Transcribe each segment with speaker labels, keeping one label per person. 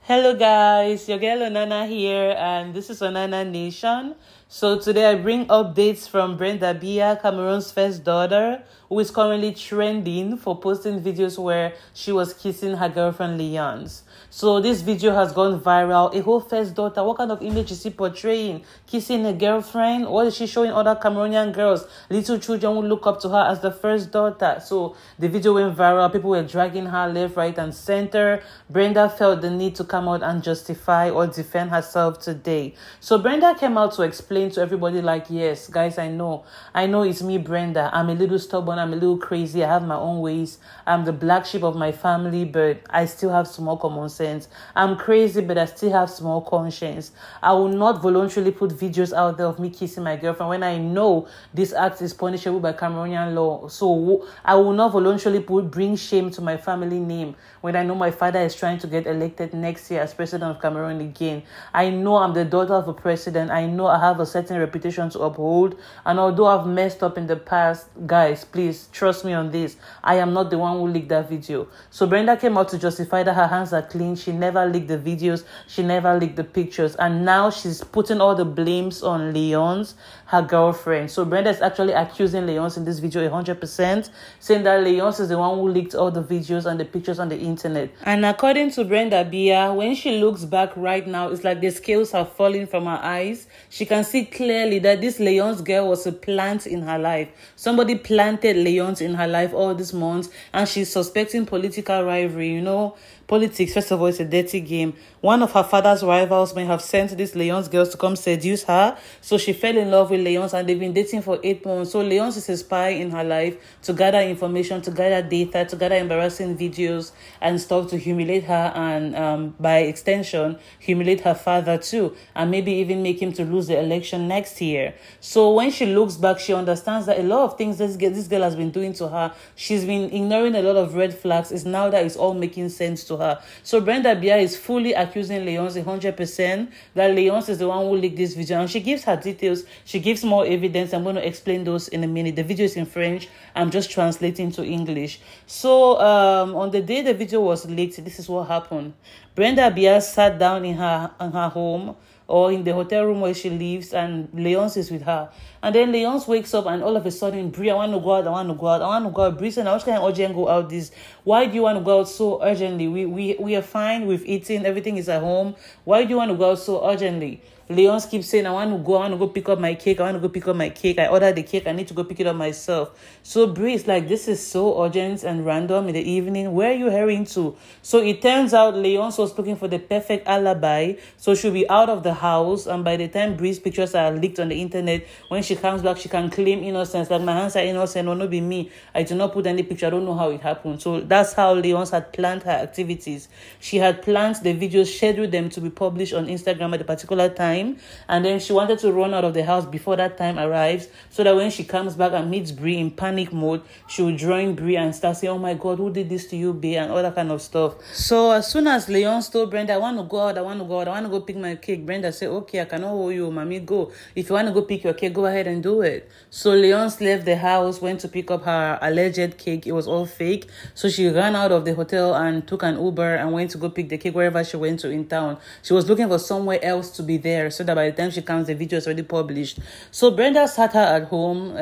Speaker 1: Hello guys, your girl Onana here and this is Onana Nation. So today I bring updates from Brenda Bia, Cameroon's first daughter, who is currently trending for posting videos where she was kissing her girlfriend Leonce. So this video has gone viral. A whole first daughter, what kind of image is she portraying? Kissing a girlfriend? What is she showing other Cameroonian girls? Little children will look up to her as the first daughter. So the video went viral. People were dragging her left, right and center. Brenda felt the need to come out and justify or defend herself today. So Brenda came out to explain to everybody like, yes, guys, I know it's me, Brenda. I'm a little stubborn. I'm a little crazy. I have my own ways. I'm the black sheep of my family, but I still have small common sense. I'm crazy, but I still have small conscience. I will not voluntarily put videos out there of me kissing my girlfriend when I know this act is punishable by Cameroonian law. So I will not voluntarily bring shame to my family name when I know my father is trying to get elected next year as president of Cameroon again. I know I'm the daughter of a president. I know I have a certain reputation to uphold. And although I've messed up in the past, guys, please trust me on this. I am not the one who leaked that video. So Brenda came out to justify that her hands are clean. She never leaked the videos. She never leaked the pictures. And now she's putting all the blames on Leonce, her girlfriend. So Brenda is actually accusing Leonce in this video 100%, saying that Leonce is the one who leaked all the videos and the pictures on the internet. And according to Brenda Bia, when she looks back right now, it's like the scales are falling from her eyes. She can see clearly that this Leonce girl was a plant in her life. Somebody planted Leonce in her life all these months, and she's suspecting political rivalry. You know, politics, first of all, is a dirty game. One of her father's rivals may have sent these Leonce girls to come seduce her. So she fell in love with Leonce and they've been dating for 8 months. So Leonce is a spy in her life to gather information, to gather data, to gather embarrassing videos and stuff to humiliate her and by extension, humiliate her father too. And maybe even make him to lose the election next year. So when she looks back, she understands that a lot of things this girl has been doing to her, she's been ignoring a lot of red flags. It's now that it's all making sense to her. So Brenda Bia is fully accusing Leonce 100% that Leonce is the one who leaked this video, and she gives her details. She gives more evidence. I'm going to explain those in a minute. The video is in French. I'm just translating to English. So on the day the video was leaked, this is what happened. Brenda Bia sat down in her home or in the hotel room where she lives, and Leonce is with her. And then Leonce wakes up and all of a sudden, Brie, I want to go out, I want to go out, I want to go out. Brie said, I can't urgent go out this. Why do you want to go out so urgently? We are fine, we've eaten, everything is at home. Why do you want to go out so urgently? Leonce keeps saying, I want to go pick up my cake. I ordered the cake. I need to go pick it up myself. So Brie is like, this is so urgent and random in the evening. Where are you hurrying to? So it turns out Leonce was looking for the perfect alibi. So she'll be out of the house. And by the time Brie's pictures are leaked on the internet, when she comes back, she can claim innocence. Like, my hands are innocent. No, be me. I do not put any picture. I don't know how it happened. So that's how Leonce had planned her activities. She had planned the videos, scheduled them to be published on Instagram at a particular time. And then she wanted to run out of the house before that time arrives, so that when she comes back and meets Brie in panic mode, she will join Brie and start saying, oh my God, who did this to you, babe, and all that kind of stuff. So as soon as Leonce told Brenda, I want to go out, I want to go pick my cake, Brenda said, okay, I cannot hold you, mommy, go. If you want to go pick your cake, go ahead and do it. So Leonce left the house, went to pick up her alleged cake. It was all fake. So she ran out of the hotel and took an Uber and went to go pick the cake wherever she went to in town. She was looking for somewhere else to be there, so that by the time she comes, the video is already published. So Brenda sat her at home,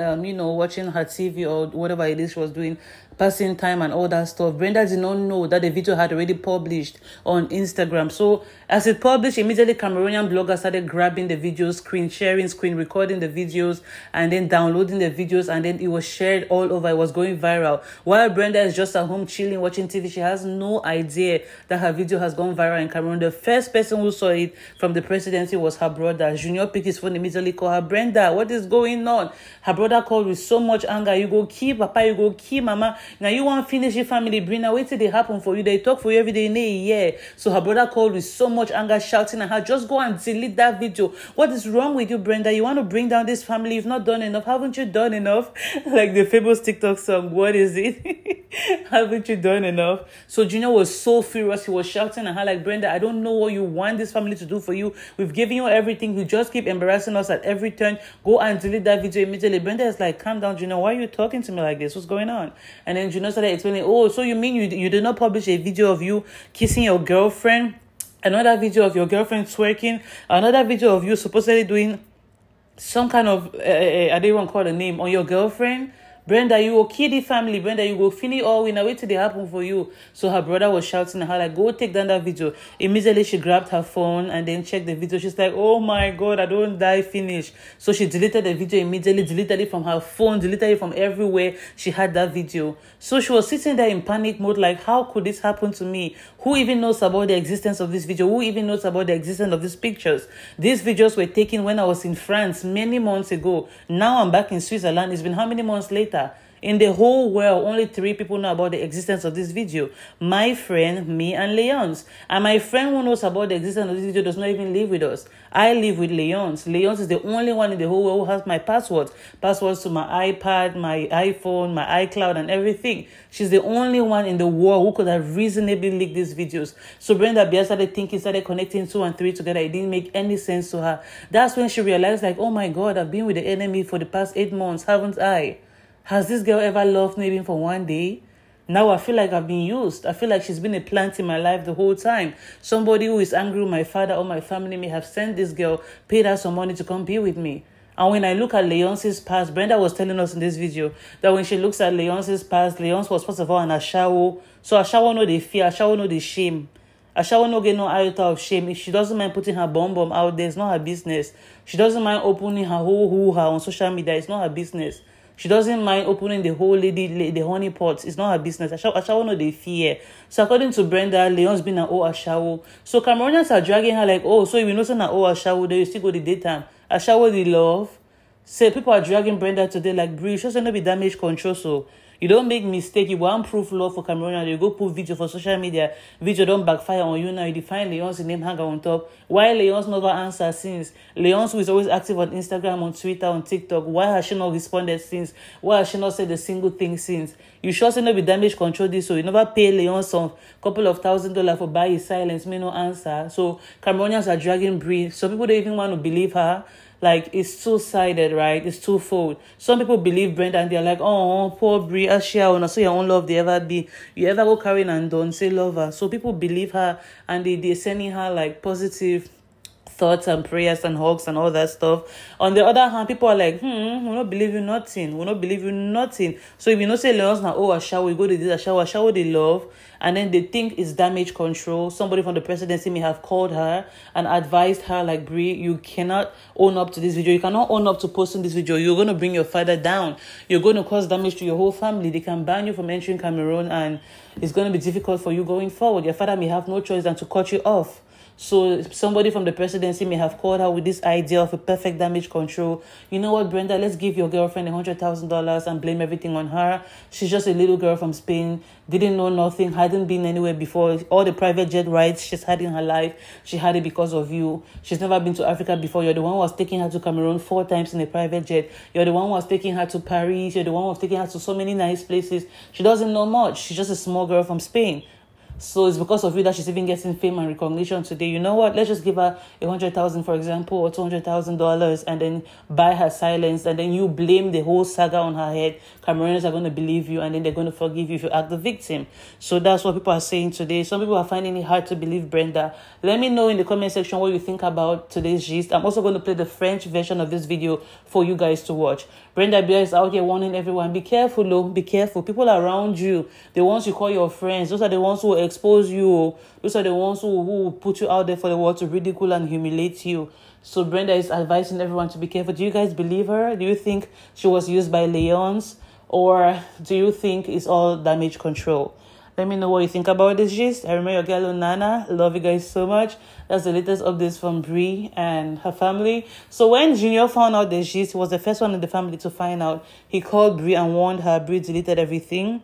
Speaker 1: watching her TV or whatever it is she was doing, passing time and all that stuff. Brenda did not know that the video had already published on Instagram. So as it published, immediately Cameroonian bloggers started grabbing the videos, screen sharing, screen recording the videos, and then downloading the videos, and then it was shared all over. It was going viral. While Brenda is just at home chilling, watching TV, she has no idea that her video has gone viral in Cameroon. The first person who saw it from the presidency was her brother. Junior picked his phone, immediately called her, Brenda, what is going on? Her brother called with so much anger. You go key papa, you go key mama. Now you want to finish your family, Brenda. Wait till they happen for you. They talk for you every day in a year. So her brother called with so much anger, shouting at her, just go and delete that video. What is wrong with you, Brenda? You want to bring down this family? You've not done enough. Haven't you done enough? Like the famous TikTok song, what is it? Haven't you done enough? So Junior was so furious. He was shouting at her like, Brenda, I don't know what you want this family to do for you. We've given you everything. You just keep embarrassing us at every turn. Go and delete that video immediately. Brenda is like, calm down, Junior. Why are you talking to me like this? What's going on? And then Junior started explaining, oh, so you mean you did not publish a video of you kissing your girlfriend another video of your girlfriend twerking, another video of you supposedly doing some kind of I don't even call the name on your girlfriend. Brenda, you will kill the family. Brenda, you go finish all in a way till they happen for you. So her brother was shouting at her like, go take down that video. Immediately she grabbed her phone and then checked the video. She's like, oh my God, I don't die, finish. So she deleted the video immediately, deleted it from her phone, deleted it from everywhere she had that video. So she was sitting there in panic mode like, how could this happen to me? Who even knows about the existence of this video? Who even knows about the existence of these pictures? These videos were taken when I was in France many months ago. Now I'm back in Switzerland. It's been how many months later? In the whole world, only 3 people know about the existence of this video. My friend, me, and Leonce. And my friend who knows about the existence of this video does not even live with us. I live with Leonce. Leonce is the only one in the whole world who has my passwords. Passwords to my iPad, my iPhone, my iCloud, and everything. She's the only one in the world who could have reasonably leaked these videos. So Brenda Bia started thinking, started connecting 2 and 3 together. It didn't make any sense to her. That's when she realized, like, oh my God, I've been with the enemy for the past 8 months, haven't I? Has this girl ever loved me even for one day? Now I feel like I've been used. I feel like she's been a plant in my life the whole time. Somebody who is angry with my father or my family may have sent this girl, paid her some money to come be with me. And when I look at Leonce's past, Brenda was telling us in this video that when she looks at Leonce's past, Leonce was first of all an Ashawo. So Ashawo know the fear, Ashawo know the shame. Ashawo no get no iota of shame. If she doesn't mind putting her bomb out there, it's not her business. She doesn't mind opening her whole hoo-ha on social media, it's not her business. She doesn't mind opening the whole the honey pot. It's not her business. Ashawo no they fear. So according to Brenda, Leonce been an oh Ashawo. So Cameroonians are dragging her like, oh, so if you know something oh Ashawo, then you still go the daytime. Ashawo the love. Say people are dragging Brenda today like, Bree, she doesn't be damage control. So you don't make mistake. You want proof love for Cameroonians. You go put video for social media. Video don't backfire on you now. You define Leonce name hanger on top. Why Leonce never answer since? Leonce who is always active on Instagram, on Twitter, on TikTok. Why has she not responded since? Why has she not said a single thing since? You sure say no be damage control this, so you never pay Leonce some couple of $1,000 for buy his silence, may no answer. So Cameroonians are dragging Bree. Some people don't even want to believe her. Like, it's two-sided, right? It's twofold. Some people believe Brenda and they're like, oh, poor Brie, Ashia, so your own love they ever be. You ever go carrying and don't say love her. So people believe her and they're sending her like positive thoughts and prayers and hugs and all that stuff. On the other hand, people are like, we don't believe you nothing. We don't believe you nothing. So if you know say Leonce now, oh, Ashawo, we go to this Ashawo they love, and then they think it's damage control. Somebody from the presidency may have called her and advised her like, Brie, you cannot own up to this video. You cannot own up to posting this video. You're going to bring your father down. You're going to cause damage to your whole family. They can ban you from entering Cameroon and it's going to be difficult for you going forward. Your father may have no choice than to cut you off. So somebody from the presidency may have called her with this idea of a perfect damage control. You know what, Brenda, let's give your girlfriend $100,000 and blame everything on her. She's just a little girl from Spain, didn't know nothing, hadn't been anywhere before. All the private jet rides she's had in her life, she had it because of you. She's never been to Africa before. You're the one who was taking her to Cameroon 4 times in a private jet. You're the one who was taking her to Paris. You're the one who was taking her to so many nice places. She doesn't know much. She's just a small girl from Spain. So it's because of you that she's even getting fame and recognition today. You know what? Let's just give her $100,000, for example, or $200,000, and then buy her silence, and then you blame the whole saga on her head. Cameroonians are going to believe you, and then they're going to forgive you if you act the victim. So that's what people are saying today. Some people are finding it hard to believe Brenda. Let me know in the comment section what you think about today's gist. I'm also going to play the French version of this video for you guys to watch. Brenda Bia is out here warning everyone, be careful, though, be careful. People around you, the ones you call your friends, those are the ones who expose you. Those are the ones who put you out there for the world to ridicule and humiliate you. So Brenda is advising everyone to be careful. Do you guys believe her? Do you think she was used by Leonce? Or do you think it's all damage control? Let me know what you think about this gist. I remember your girl Nana. Love you guys so much. That's the latest updates from Brie and her family. So when Junior found out the gist, he was the first one in the family to find out. He called Brie and warned her. Brie deleted everything.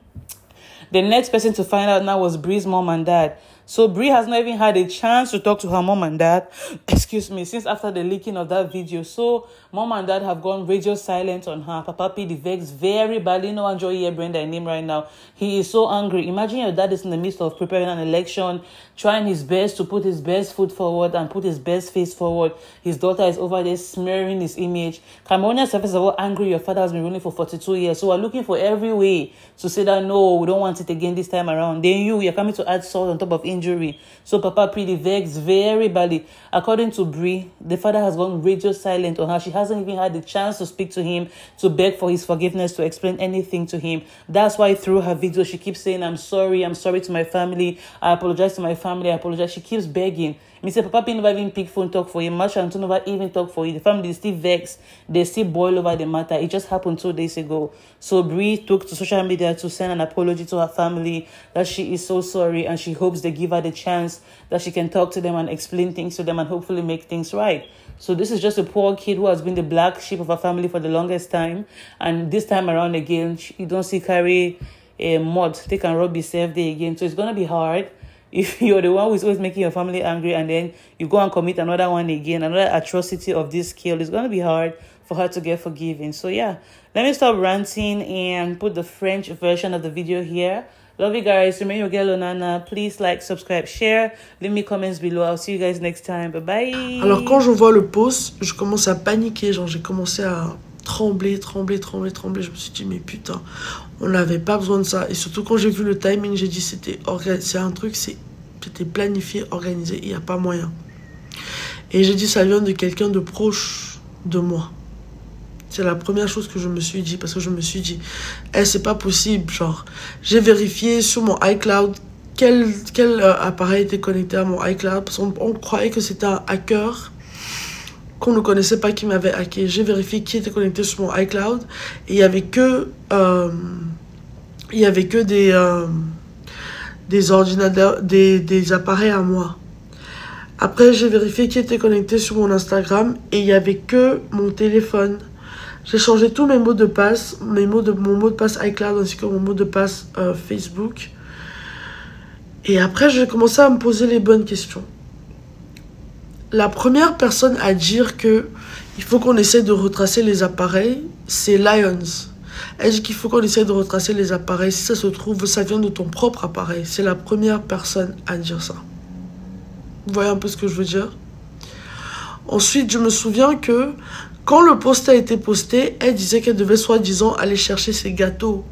Speaker 1: The next person to find out now was Brie's mom and dad. So Brie has not even had a chance to talk to her mom and dad, excuse me, since after the leaking of that video. So mom and dad have gone radio silent on her. Papa P the vex very badly. No one enjoy hear Brenda name right now. He is so angry. Imagine your dad is in the midst of preparing an election, trying his best to put his best foot forward and put his best face forward. His daughter is over there smearing his image. Cameroonians are first of all angry. Your father has been ruling for 42 years. So we're looking for every way to say that no, we don't want it again this time around. Then you're coming to add salt on top of India. injury. So Papa pretty vexed very badly. According to Brie, the father has gone radio silent on her. She hasn't even had the chance to speak to him, to beg for his forgiveness, to explain anything to him. That's why through her video, she keeps saying, I'm sorry to my family. I apologize to my family. I apologize. She keeps begging. Me say Papa never even pick phone talk for him. Masha and never even talk for him. The family is still vexed. They still boil over the matter. It just happened 2 days ago. So Brie took to social media to send an apology to her family, that she is so sorry and she hopes they give her the chance that she can talk to them and explain things to them and hopefully make things right. So this is just a poor kid who has been the black sheep of her family for the longest time. And this time around again, you don't see carry a mud. They can rub yourself there again. So it's going to be hard if you're the one who's always making your family angry and then you go and commit another one again, another atrocity of this scale. It's going to be hard for her to get forgiven. So yeah, let me stop ranting and put the French version of the video here. Love you guys. Remain your girl Onana. Please like, subscribe, share. Leave me comments below. I'll see you guys next time. Bye bye.
Speaker 2: Alors quand je vois le post, je commence à paniquer. Genre j'ai commencé à trembler. Je me suis dit mais putain, on n'avait pas besoin de ça. Et surtout quand j'ai vu le timing, j'ai dit c'est un truc, c'était planifié, organisé. Il n'y a pas moyen. Et j'ai dit ça vient de quelqu'un de proche de moi. C'est la première chose que je me suis dit, parce que je me suis dit, c'est pas possible, genre, j'ai vérifié sur mon iCloud quel appareil était connecté à mon iCloud, parce qu'on croyait que c'était un hacker qu'on ne connaissait pas qui m'avait hacké. J'ai vérifié qui était connecté sur mon iCloud, et il y avait que des ordinateurs, des appareils à moi. Après, j'ai vérifié qui était connecté sur mon Instagram, et il y avait que mon téléphone. J'ai changé tous mes mots de passe, mon mot de passe iCloud ainsi que mon mot de passe Facebook. Et après, j'ai commencé à me poser les bonnes questions. La première personne à dire que il faut qu'on essaie de retracer les appareils, c'est Lions. Elle dit qu'il faut qu'on essaie de retracer les appareils. Si ça se trouve, ça vient de ton propre appareil. C'est la première personne à dire ça. Vous voyez un peu ce que je veux dire? Ensuite, je me souviens que quand le post a été posté, elle disait qu'elle devait soi-disant aller chercher ses gâteaux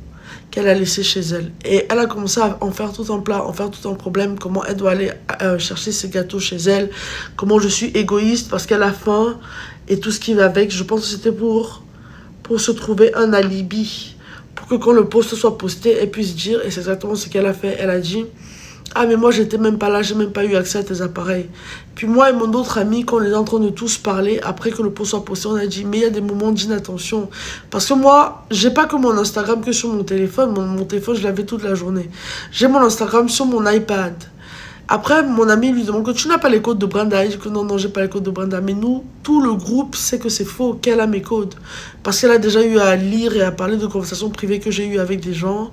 Speaker 2: qu'elle a laissés chez elle. Et elle a commencé à en faire tout un plat, en faire tout un problème, comment elle doit aller chercher ses gâteaux chez elle, comment je suis égoïste parce qu'elle a faim et tout ce qui va avec. Je pense que c'était pour se trouver un alibi, pour que quand le post soit posté, elle puisse dire, et c'est exactement ce qu'elle a fait, elle a dit... Ah mais moi j'étais même pas là, j'ai même pas eu accès à tes appareils. Puis moi et mon autre ami, quand on est en train de tous parler, après que le post soit posté, on a dit mais il y a des moments d'inattention. Parce que moi, j'ai pas que mon Instagram que sur mon téléphone. Mon téléphone, je l'avais toute la journée. J'ai mon Instagram sur mon iPad. Après, mon ami lui demande que tu n'as pas les codes de Brenda. Il dit que non, j'ai pas les codes de Brenda. Mais nous, tout le groupe sait que c'est faux, qu'elle a mes codes. Parce qu'elle a déjà eu à lire et à parler de conversations privées que j'ai eues avec des gens.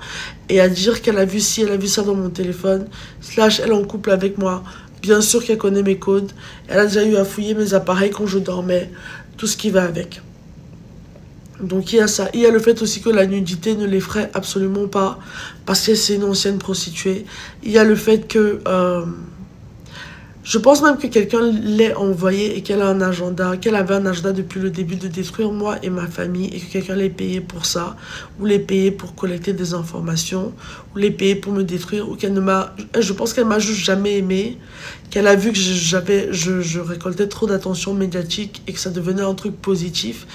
Speaker 2: Et à dire qu'elle a vu ci, elle a vu ça dans mon téléphone. Slash, elle est en couple avec moi. Bien sûr qu'elle connaît mes codes. Elle a déjà eu à fouiller mes appareils quand je dormais. Tout ce qui va avec. Donc il y a ça. Il y a le fait aussi que la nudité ne l'effraie absolument pas parce que c'est une ancienne prostituée. Il y a le fait que je pense même que quelqu'un l'ait envoyé et qu'elle a un agenda, qu'elle avait un agenda depuis le début de détruire moi et ma famille et que quelqu'un l'ait payé pour ça, ou l'ait payé pour collecter des informations, ou l'ait payé pour me détruire, ou qu'elle ne m'a... Je pense qu'elle m'a juste jamais aimé, qu'elle a vu que je récoltais trop d'attention médiatique et que ça devenait un truc positif,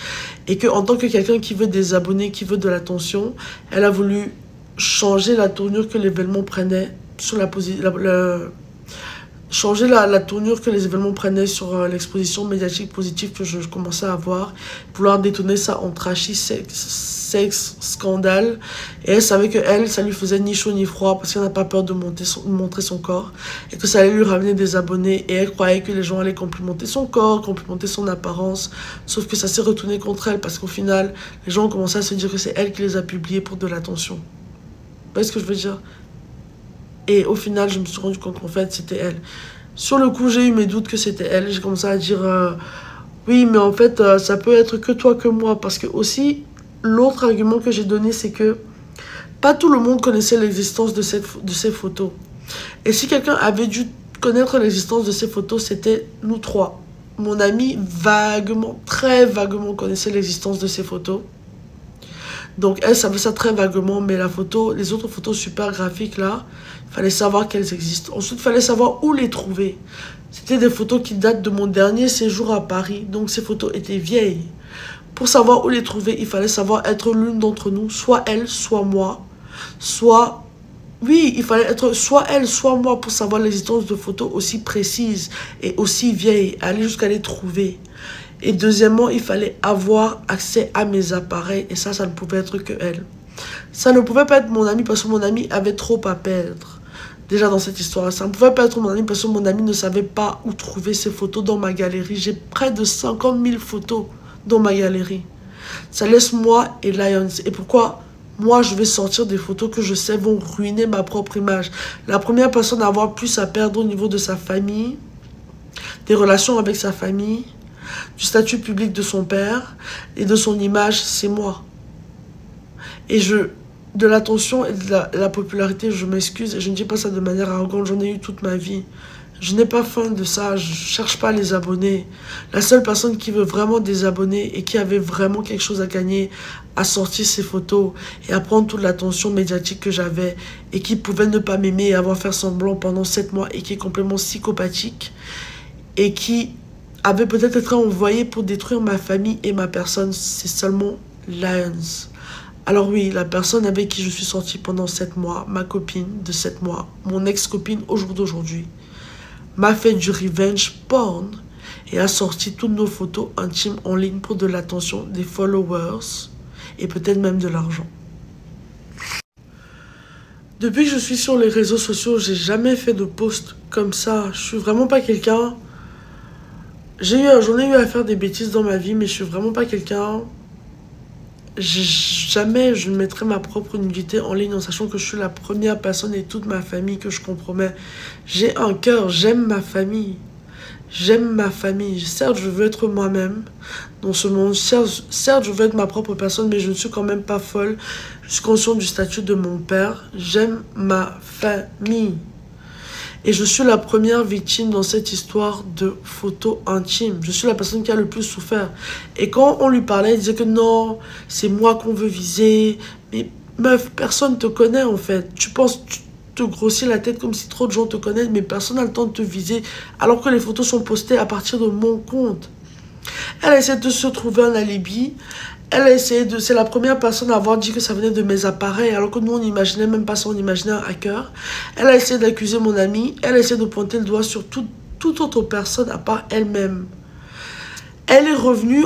Speaker 2: et qu'en tant que quelqu'un qui veut des abonnés, qui veut de l'attention, elle a voulu changer la tournure que l'événement prenait sur changer la tournure que les événements prenaient sur l'exposition médiatique positive que je commençais à avoir, vouloir détourner ça en trashy, sexe, scandale. Et elle savait que elle, ça lui faisait ni chaud ni froid parce qu'elle n'a pas peur de montrer son corps et que ça allait lui ramener des abonnés. Et elle croyait que les gens allaient complimenter son corps, complimenter son apparence, sauf que ça s'est retourné contre elle parce qu'au final, les gens ont commencé à se dire que c'est elle qui les a publiés pour de l'attention. Vous voyez ce que je veux dire? Et au final, je me suis rendu compte qu'en fait, c'était elle. Sur le coup, j'ai eu mes doutes que c'était elle. J'ai commencé à dire, oui, mais en fait, ça peut être que toi, que moi. Parce que aussi, l'autre argument que j'ai donné, c'est que pas tout le monde connaissait l'existence de ces photos. Et si quelqu'un avait dû connaître l'existence de ces photos, c'était nous trois. Mon ami, vaguement, très vaguement, connaissait l'existence de ces photos. Donc elle savait ça très vaguement, mais la photo, les autres photos super graphiques là, il fallait savoir qu'elles existent. Ensuite, il fallait savoir où les trouver. C'était des photos qui datent de mon dernier séjour à Paris, donc ces photos étaient vieilles. Pour savoir où les trouver, il fallait savoir être l'une d'entre nous, soit elle, soit moi, soit... Oui, il fallait être soit elle, soit moi pour savoir l'existence de photos aussi précises et aussi vieilles, aller jusqu'à les trouver. Et deuxièmement, il fallait avoir accès à mes appareils et ça ne pouvait être que elle. Ça ne pouvait pas être mon ami parce que mon ami avait trop à perdre. Déjà dans cette histoire, ça ne pouvait pas être mon ami parce que mon ami ne savait pas où trouver ses photos dans ma galerie. J'ai près de 50 000 photos dans ma galerie. Ça laisse moi et Lions. Et pourquoi moi je vais sortir des photos que je sais vont ruiner ma propre image? La première personne à avoir plus à perdre au niveau de sa famille, des relations avec sa famille, du statut public de son père et de son image, c'est moi. Et de l'attention et de la popularité, je m'excuse, et je ne dis pas ça de manière arrogante, j'en ai eu toute ma vie. Je n'ai pas faim de ça, je cherche pas à les abonner. La seule personne qui veut vraiment des abonnés et qui avait vraiment quelque chose à gagner à sortir ses photos et à prendre toute l'attention médiatique que j'avais et qui pouvait ne pas m'aimer et avoir fait semblant pendant 7 mois et qui est complètement psychopathique et qui avait peut-être été envoyé pour détruire ma famille et ma personne, c'est seulement Lions. Alors oui, la personne avec qui je suis sortie pendant 7 mois, ma copine de 7 mois, mon ex-copine au jour d'aujourd'hui, m'a fait du revenge porn et a sorti toutes nos photos intimes en ligne pour de l'attention, des followers et peut-être même de l'argent. Depuis que je suis sur les réseaux sociaux, j'ai jamais fait de post comme ça. Je suis vraiment pas quelqu'un... J'en ai eu à faire des bêtises dans ma vie, mais je suis vraiment pas quelqu'un... Jamais je ne mettrai ma propre nudité en ligne en sachant que je suis la première personne et toute ma famille que je compromets. J'ai un cœur, j'aime ma famille. J'aime ma famille. Certes, je veux être moi-même dans ce monde. Certes, je veux être ma propre personne, mais je ne suis quand même pas folle. Je suis consciente du statut de mon père. J'aime ma famille. Et je suis la première victime dans cette histoire de photos intimes. Je suis la personne qui a le plus souffert. Et quand on lui parlait, il disait que non, c'est moi qu'on veut viser. Mais meuf, personne te connaît en fait. Tu penses, tu te grossis la tête comme si trop de gens te connaissent, mais personne n'a le temps de te viser. Alors que les photos sont postées à partir de mon compte. Elle a essayé de se trouver un alibi. Elle a essayé de... C'est la première personne à avoir dit que ça venait de mes appareils, alors que nous, on n'imaginait même pas ça, on imaginait un hacker. Elle a essayé d'accuser mon amie. Elle a essayé de pointer le doigt sur toute autre personne à part elle-même. Elle est revenue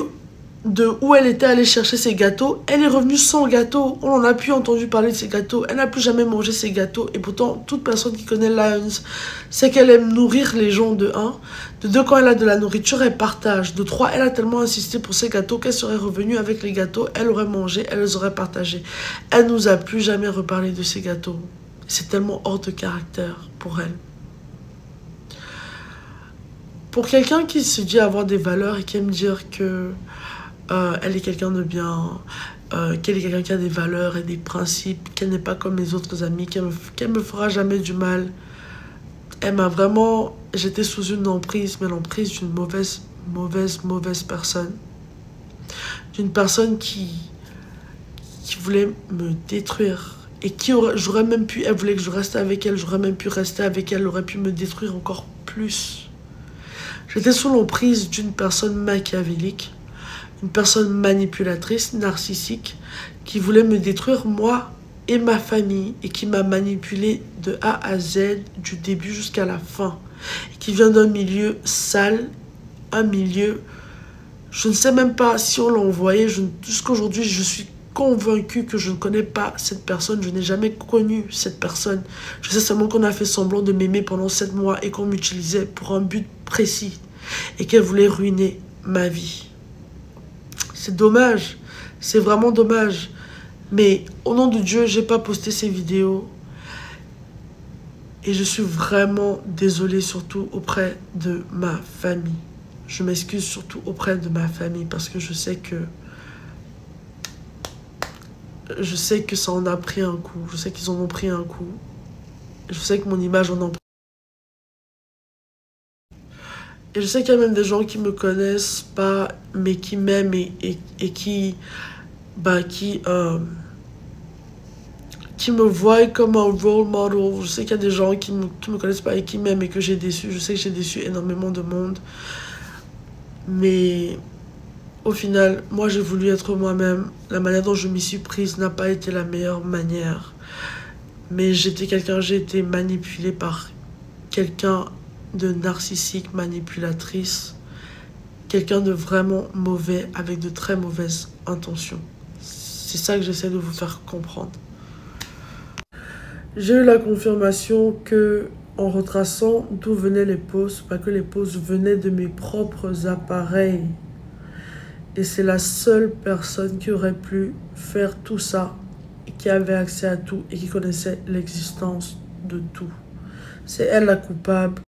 Speaker 2: de où elle était allée chercher ses gâteaux. Elle est revenue sans gâteau. On n'en a plus entendu parler de ses gâteaux. Elle n'a plus jamais mangé ses gâteaux. Et pourtant, toute personne qui connaît Lions sait qu'elle aime nourrir les gens de 1. De 2, quand elle a de la nourriture, elle partage. De 3, elle a tellement insisté pour ses gâteaux qu'elle serait revenue avec les gâteaux. Elle aurait mangé, elle les aurait partagés. Elle nous a plus jamais reparlé de ses gâteaux. C'est tellement hors de caractère pour elle. Pour quelqu'un qui se dit avoir des valeurs et qui aime dire que elle est quelqu'un de bien, qu'elle est quelqu'un qui a des valeurs et des principes, qu'elle n'est pas comme mes autres amis, qu'elle me fera jamais du mal. Elle m'a vraiment... J'étais sous une emprise, mais l'emprise d'une mauvaise personne. D'une personne qui voulait me détruire. Et j'aurais même pu... Elle voulait que je reste avec elle, j'aurais même pu rester avec elle, elle aurait pu me détruire encore plus. J'étais sous l'emprise d'une personne machiavélique. Une personne manipulatrice, narcissique, qui voulait me détruire moi et ma famille et qui m'a manipulé de A à Z, du début jusqu'à la fin. Et qui vient d'un milieu sale, un milieu... Je ne sais même pas si on l'a envoyé. Jusqu'aujourd'hui, je suis convaincue que je ne connais pas cette personne. Je n'ai jamais connu cette personne. Je sais seulement qu'on a fait semblant de m'aimer pendant 7 mois et qu'on m'utilisait pour un but précis et qu'elle voulait ruiner ma vie. C'est dommage, c'est vraiment dommage. Mais au nom de Dieu, j'ai pas posté ces vidéos. Et je suis vraiment désolée, surtout auprès de ma famille. Je m'excuse surtout auprès de ma famille parce que je sais que ça en a pris un coup. Je sais qu'ils en ont pris un coup. Je sais que mon image en a pris. Et je sais qu'il y a même des gens qui me connaissent pas, mais qui m'aiment et qui qui me voient comme un role model. Je sais qu'il y a des gens qui me connaissent pas et qui m'aiment et que j'ai déçu. Je sais que j'ai déçu énormément de monde. Mais au final, moi j'ai voulu être moi-même. La manière dont je m'y suis prise n'a pas été la meilleure manière. Mais j'ai été manipulée par quelqu'un de narcissique, manipulatrice. Quelqu'un de vraiment mauvais avec de très mauvaises intentions. C'est ça que j'essaie de vous faire comprendre. J'ai eu la confirmation que, en retraçant d'où venaient les posts, pas que les posts venaient de mes propres appareils. Et c'est la seule personne qui aurait pu faire tout ça, et qui avait accès à tout et qui connaissait l'existence de tout. C'est elle la coupable.